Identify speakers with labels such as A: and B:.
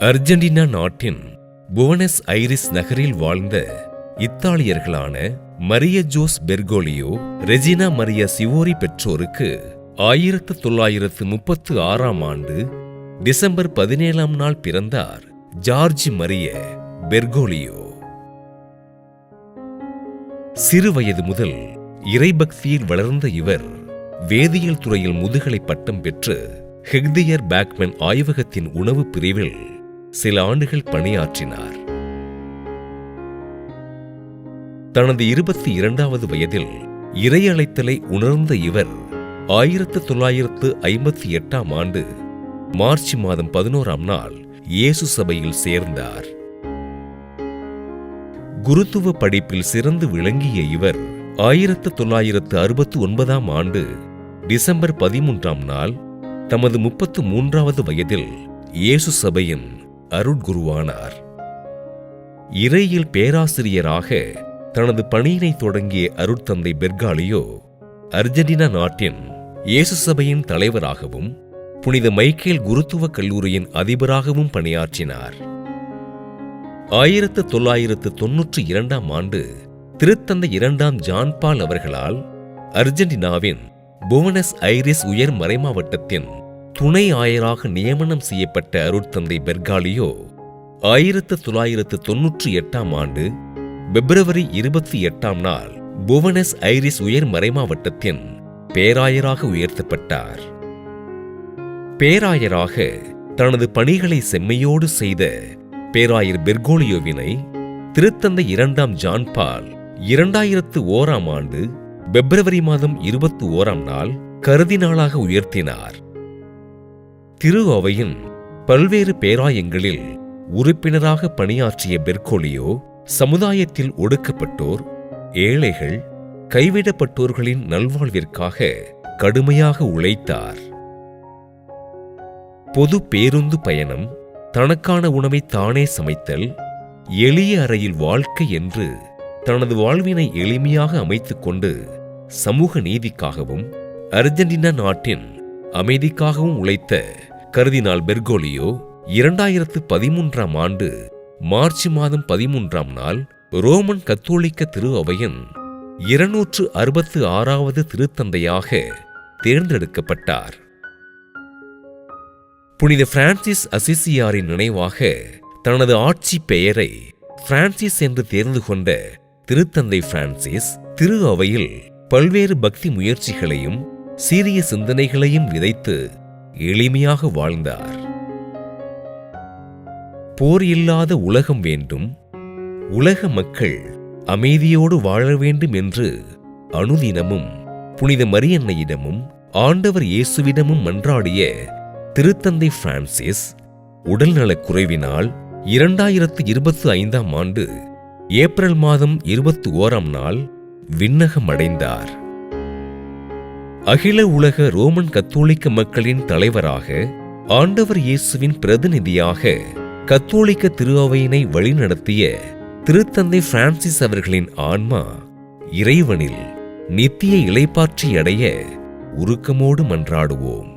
A: Argentina நாட்டின் புவனஸ் Aires நகரில் வாழ்ந்த இத்தாலியர்களான Mario Jose Bergoglio, Regina Maria Sivori பெற்றோருக்கு 1936ஆம் ஆண்டு டிசம்பர் 17ஆம் நாள் பிறந்தார் ஜார்ஜ் மரிய பெர்கோலியோ. சிறுவயது முதல் இறைபக்தியில் வளர்ந்த இவர் வேதியியல் துறையில் முதுகலை பட்டம் பெற்று ஹெக்தியர் பேக்மன் ஆய்வகத்தின் உணவு பிரிவில் சில ஆண்டுகள் பணியாற்றினார். தனது 22வது வயதில் இறை அழைத்தலை உணர்ந்த இவர் 1958ஆம் ஆண்டு மார்ச் மாதம் 11ஆம் நாள் இயேசு சபையில் சேர்ந்தார். குருத்துவ படிப்பில் சிறந்து விளங்கிய இவர் 1969ஆம் ஆண்டு டிசம்பர் 13ஆம் நாள் தமது 33வது வயதில் இயேசு சபையின் அருட்குருவானார். இறையியல் பேராசிரியராக தனது பணியினை தொடங்கிய அருட்தந்தை பெர்காலியோ அர்ஜென்டினா நாட்டின் இயேசு சபையின் தலைவராகவும் புனித மைக்கேல் குருத்துவ கல்லூரியின் அதிபராகவும் பணியாற்றினார். 1992ஆம் ஆண்டு திருத்தந்தை 2ஆம் ஜான் பால் அவர்களால் அர்ஜென்டினாவின் புவனஸ் ஐரிஸ் உயர் மறைமாவட்டத்தின் துணை ஆயராக நியமனம் செய்யப்பட்ட அருட்தந்தை பெர்காலியோ 1998ஆம் ஆண்டு பிப்ரவரி 28ஆம் நாள் புவனஸ் ஐரிஸ் உயர் மறைமாவட்டத்தின் பேராயராக உயர்த்தப்பட்டார். பேராயராக தனது பணிகளை செம்மையோடு செய்த பேராயர் பெர்கோலியோவினை திருத்தந்தை 2ஆம் ஜான் பால் 2001ஆம் ஆண்டு பிப்ரவரி மாதம் 21ஆம் நாள் கர்தினாலாக உயர்த்தினார். திரு அவையின் பல்வேறு பேராயங்களில் உறுப்பினராக பணியாற்றிய பெர்கோலியோ சமுதாயத்தில் ஒடுக்கப்பட்டோர், ஏழைகள், கைவிடப்பட்டோர்களின் நல்வாழ்விற்காக கடுமையாக உழைத்தார். பொது பேருந்து பயணம், தனக்கான உணவை தானே சமைத்தல், எளிய அறையில் வாழ்க்கை என்று தனது வாழ்வினை எளிமையாக அமைத்துக் கொண்டு சமூக நீதிக்காகவும் அர்ஜென்டினா நாட்டின் அமைதிக்காகவும் உழைத்த கர்தினால் பெர்கோலியோ 2013ஆம் ஆண்டு மார்ச் மாதம் 13ஆம் நாள் ரோமன் கத்தோலிக்க திரு அவையின் 266வது திருத்தந்தையாக தேர்ந்தெடுக்கப்பட்டார். புனித பிரான்சிஸ் அசிசியாரின் நினைவாக தனது ஆட்சி பெயரை பிரான்சிஸ் என்று தேர்ந்து கொண்ட திருத்தந்தை பிரான்சிஸ் திரு அவையில் பல்வேறு பக்தி முயற்சிகளையும் சீரிய சிந்தனைகளையும் விதைத்து எளிமையாக வாழ்ந்தார். போர் இல்லாத உலகம் வேண்டும், உலக மக்கள் அமைதியோடு வாழ வேண்டும் என்று அனுதினமும் புனித மரியன்னையிடமும் ஆண்டவர் இயேசுவிடமும் மன்றாடிய திருத்தந்தை பிரான்சிஸ் உடல்நலக் குறைவினால் 2025ஆம் ஆண்டு ஏப்ரல் மாதம் 21ஆம் நாள் விண்ணகம் அடைந்தார். அகில உலக ரோமன் கத்தோலிக்க மக்களின் தலைவராக, ஆண்டவர் இயேசுவின் பிரதிநிதியாக கத்தோலிக்க திரு அவையினை வழிநடத்திய திருத்தந்தை பிரான்சிஸ் அவர்களின் ஆன்மா இறைவனில் நித்திய இளைப்பாற்றி அடைய உருக்கமோடு மன்றாடுவோம்.